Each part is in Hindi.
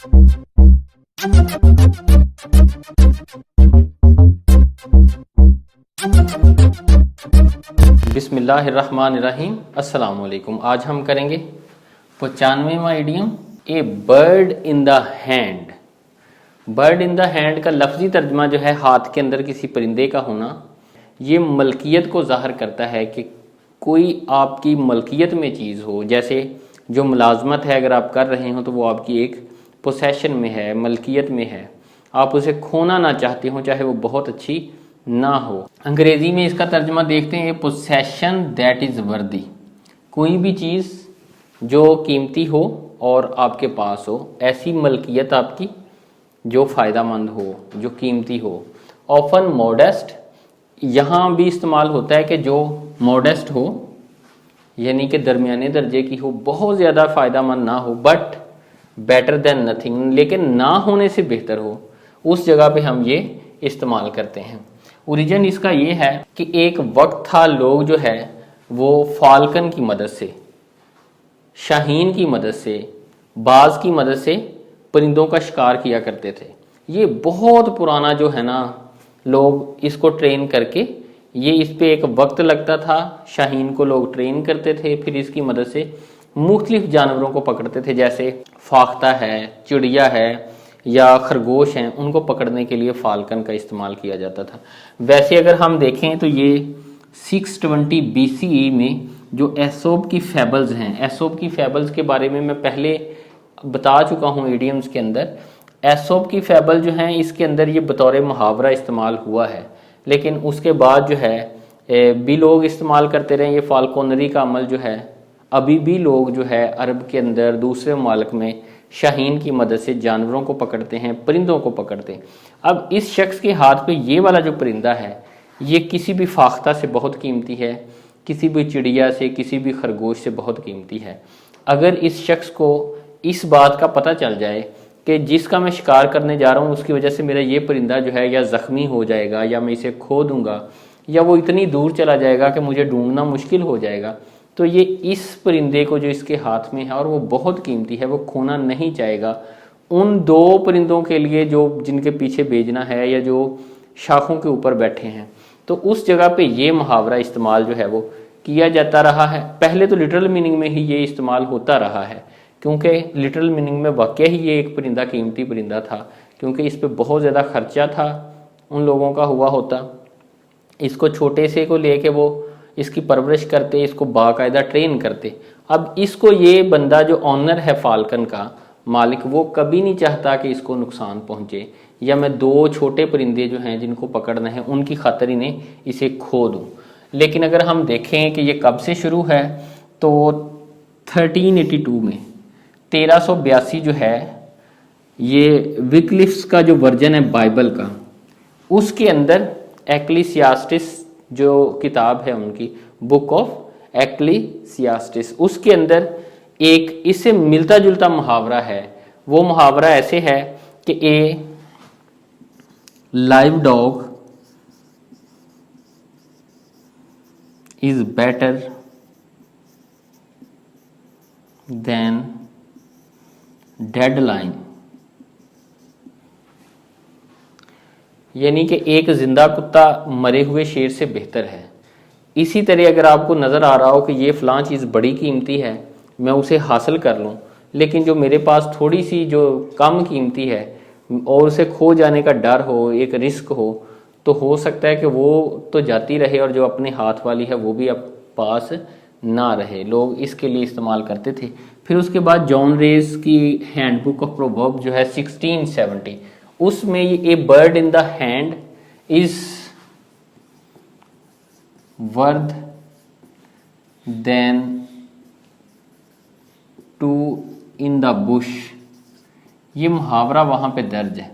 बिस्मिल्लाहिर्रहमानिर्रहीम। अस्सलाम वालेकुम। आज हम करेंगे 95वां idiom, a bird in the hand. Bird in the hand का लफ्जी तर्जमा जो है हाथ के अंदर किसी परिंदे का होना, ये मलकियत को ज़ाहिर करता है कि कोई आपकी मलकियत में चीज़ हो। जैसे जो मुलाजमत है अगर आप कर रहे हो तो वो आपकी एक पोसेशन में है, मलकियत में है, आप उसे खोना ना चाहते हो चाहे वो बहुत अच्छी ना हो। अंग्रेजी में इसका तर्जमा देखते हैं, पोसेशन दैट इज़ वर्दी। कोई भी चीज़ जो कीमती हो और आपके पास हो, ऐसी मलकियत आपकी जो फ़ायदामंद हो, जो कीमती हो। ऑफन मॉडेस्ट यहाँ भी इस्तेमाल होता है कि जो मॉडेस्ट हो यानी कि दरमियाने दर्जे की हो, बहुत ज़्यादा फ़ायदामंद ना हो, बट बेटर देन नथिंग, लेकिन ना होने से बेहतर हो, उस जगह पे हम ये इस्तेमाल करते हैं। ओरिजिन इसका ये है कि एक वक्त था लोग जो है वो फाल्कन की मदद से, शाहीन की मदद से, बाज की मदद से परिंदों का शिकार किया करते थे। ये बहुत पुराना जो है ना, लोग इसको ट्रेन करके, ये इस पे एक वक्त लगता था, शाहीन को लोग ट्रेन करते थे, फिर इसकी मदद से मुख्तलिफ जानवरों को पकड़ते थे, जैसे फाख्ता है, चिड़िया है या खरगोश हैं, उनको पकड़ने के लिए फाल्कन का इस्तेमाल किया जाता था। वैसे अगर हम देखें तो ये 620 BCE में जो एसोप की फैबल्स हैं, एसोप की फैबल्स के बारे में मैं पहले बता चुका हूँ इडियम्स के अंदर। एसोप की फैबल जो हैं इसके अंदर ये बतौर मुहावरा इस्तेमाल हुआ है, लेकिन उसके बाद जो है भी लोग इस्तेमाल करते रहे। ये फाल्कोनरी का अमल जो है अभी भी लोग जो है अरब के अंदर दूसरे मुमालिक में शाहीन की मदद से जानवरों को पकड़ते हैं, परिंदों को पकड़ते हैं। अब इस शख्स के हाथ पे ये वाला जो परिंदा है ये किसी भी फाख्ता से बहुत कीमती है, किसी भी चिड़िया से, किसी भी खरगोश से बहुत कीमती है। अगर इस शख्स को इस बात का पता चल जाए कि जिसका मैं शिकार करने जा रहा हूँ उसकी वजह से मेरा ये परिंदा जो है या ज़ख्मी हो जाएगा या मैं इसे खो दूंगा या वो इतनी दूर चला जाएगा कि मुझे ढूंढना मुश्किल हो जाएगा, तो ये इस परिंदे को जो इसके हाथ में है और वो बहुत कीमती है, वो खोना नहीं चाहेगा। उन दो परिंदों के लिए जो जिनके पीछे भेजना है या जो शाखों के ऊपर बैठे हैं, तो उस जगह पे ये मुहावरा इस्तेमाल जो है वो किया जाता रहा है। पहले तो लिटरल मीनिंग में ही ये इस्तेमाल होता रहा है, क्योंकि लिटरल मीनिंग में वाकई ही ये एक परिंदा कीमती परिंदा था, क्योंकि इस पे बहुत ज़्यादा खर्चा था उन लोगों का हुआ होता। इसको छोटे से को लेके वो इसकी परवरिश करते, इसको बाकायदा ट्रेन करते। अब इसको ये बंदा जो ऑनर है फाल्कन का मालिक, वो कभी नहीं चाहता कि इसको नुकसान पहुँचे या मैं दो छोटे परिंदे जो हैं जिनको पकड़ना है उनकी खातिर इन्हें इसे खो दूँ। लेकिन अगर हम देखें कि ये कब से शुरू है तो 1382 में 1382 जो है ये विकलिफ्स का जो वर्जन है बाइबल का, उसके अंदर एक्लीसियास्टिस जो किताब है उनकी, बुक ऑफ एक्लीसियास्टिस, उसके अंदर एक इससे मिलता जुलता मुहावरा है। वो मुहावरा ऐसे है कि a live dog is better than dead lion, यानी कि एक जिंदा कुत्ता मरे हुए शेर से बेहतर है। इसी तरह अगर आपको नज़र आ रहा हो कि ये फ़लाँ चीज़ बड़ी कीमती है, मैं उसे हासिल कर लूँ, लेकिन जो मेरे पास थोड़ी सी जो कम कीमती है और उसे खो जाने का डर हो, एक रिस्क हो, तो हो सकता है कि वो तो जाती रहे और जो अपने हाथ वाली है वो भी अब पास ना रहे। लोग इसके लिए इस्तेमाल करते थे। फिर उसके बाद जॉन रेस की हैंडबुक ऑफ प्रोवर्ब जो है 1670, उसमें ये a bird in the hand is worth then two in the bush, ये मुहावरा वहाँ पे दर्ज है।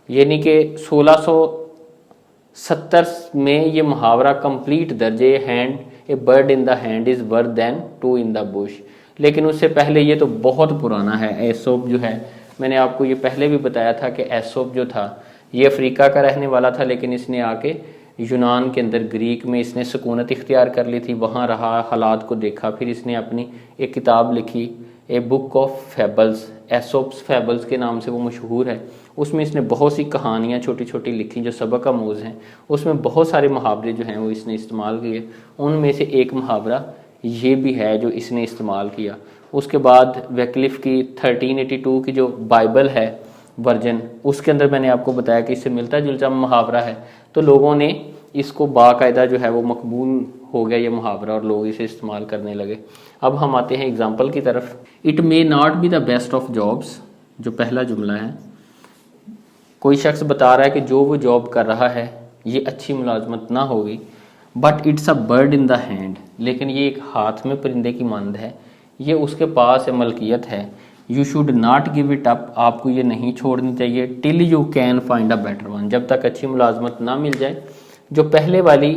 यानी कि 1670 में ये मुहावरा कंप्लीट दर्ज है, hand a bird in the hand is worth then two in the bush. लेकिन उससे पहले ये तो बहुत पुराना है। एसोप जो है, मैंने आपको ये पहले भी बताया था कि एसोप जो था ये अफ्रीका का रहने वाला था, लेकिन इसने आके यूनान के अंदर ग्रीक में इसने सुकूनत इख्तियार कर ली थी, वहाँ रहा, हालात को देखा, फिर इसने अपनी एक किताब लिखी a book of fables, Aesop's fables के नाम से वो मशहूर है। उसमें इसने बहुत सी कहानियाँ छोटी छोटी लिखी जो सबक आमूज़ हैं। उसमें बहुत सारे मुहावरे जो हैं वो इसने इस्तेमाल किए। उनमें से एक मुहावरा ये भी है जो इसने इस्तेमाल किया। उसके बाद वैक्लिफ की 1382 की जो बाइबल है वर्जन, उसके अंदर मैंने आपको बताया कि इससे मिलता जुलता मुहावरा है, तो लोगों ने इसको बाकायदा जो है वो मकबूल हो गया ये मुहावरा और लोग इसे इस्तेमाल करने लगे। अब हम आते हैं एग्जाम्पल की तरफ। It may not be the best of jobs, जो पहला जुमला है, कोई शख्स बता रहा है कि जो वो जॉब कर रहा है ये अच्छी मुलाजमत ना होगी, but it's a bird in the hand, लेकिन ये एक हाथ में परिंदे की मानद है, ये उसके पास मलकियत है। You should not give it up, आपको ये नहीं छोड़नी चाहिए, till you can find a better one, जब तक अच्छी मुलाजमत ना मिल जाए। जो पहले वाली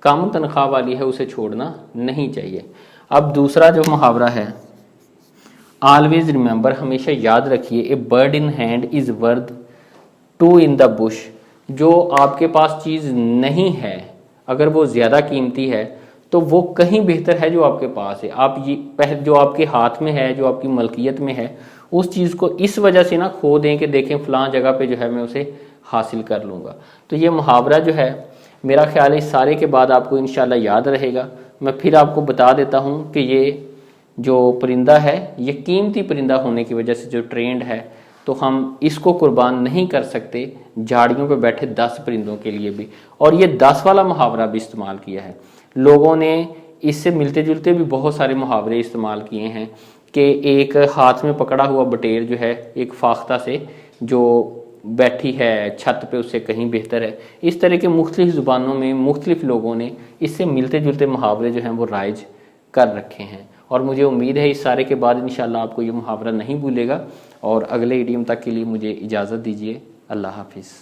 कम तनख्वाह वाली है उसे छोड़ना नहीं चाहिए। अब दूसरा जो मुहावरा है, ऑलवेज रिमेंबर, हमेशा याद रखिए, a bird in hand is worth two in the bush, जो आपके पास चीज़ नहीं है अगर वो ज़्यादा कीमती है तो वो कहीं बेहतर है जो आपके पास है। आप ये जो आपके हाथ में है, जो आपकी मलकियत में है, उस चीज़ को इस वजह से ना खो दें कि देखें फ़लाँ जगह पे जो है मैं उसे हासिल कर लूँगा। तो ये मुहावरा जो है मेरा ख्याल है इस सारे के बाद आपको इंशाल्लाह याद रहेगा। मैं फिर आपको बता देता हूँ कि ये जो परिंदा है ये कीमती परिंदा होने की वजह से जो ट्रेंड है, तो हम इसको कुर्बान नहीं कर सकते झाड़ियों पे बैठे 10 परिंदों के लिए भी। और ये 10 वाला मुहावरा भी इस्तेमाल किया है लोगों ने। इससे मिलते जुलते भी बहुत सारे मुहावरे इस्तेमाल किए हैं कि एक हाथ में पकड़ा हुआ बटेर जो है एक फाख्ता से जो बैठी है छत पे उससे कहीं बेहतर है। इस तरह के मुख्तलिफ ज़ुबानों में मुख्तलिफ लोगों ने इससे मिलते जुलते मुहावरे जो हैं वो राइज कर रखे हैं। और मुझे उम्मीद है इस सारे के बाद इंशाल्लाह आपको ये मुहावरा नहीं भूलेगा। और अगले इडियम तक के लिए मुझे इजाज़त दीजिए। अल्लाह हाफिज़।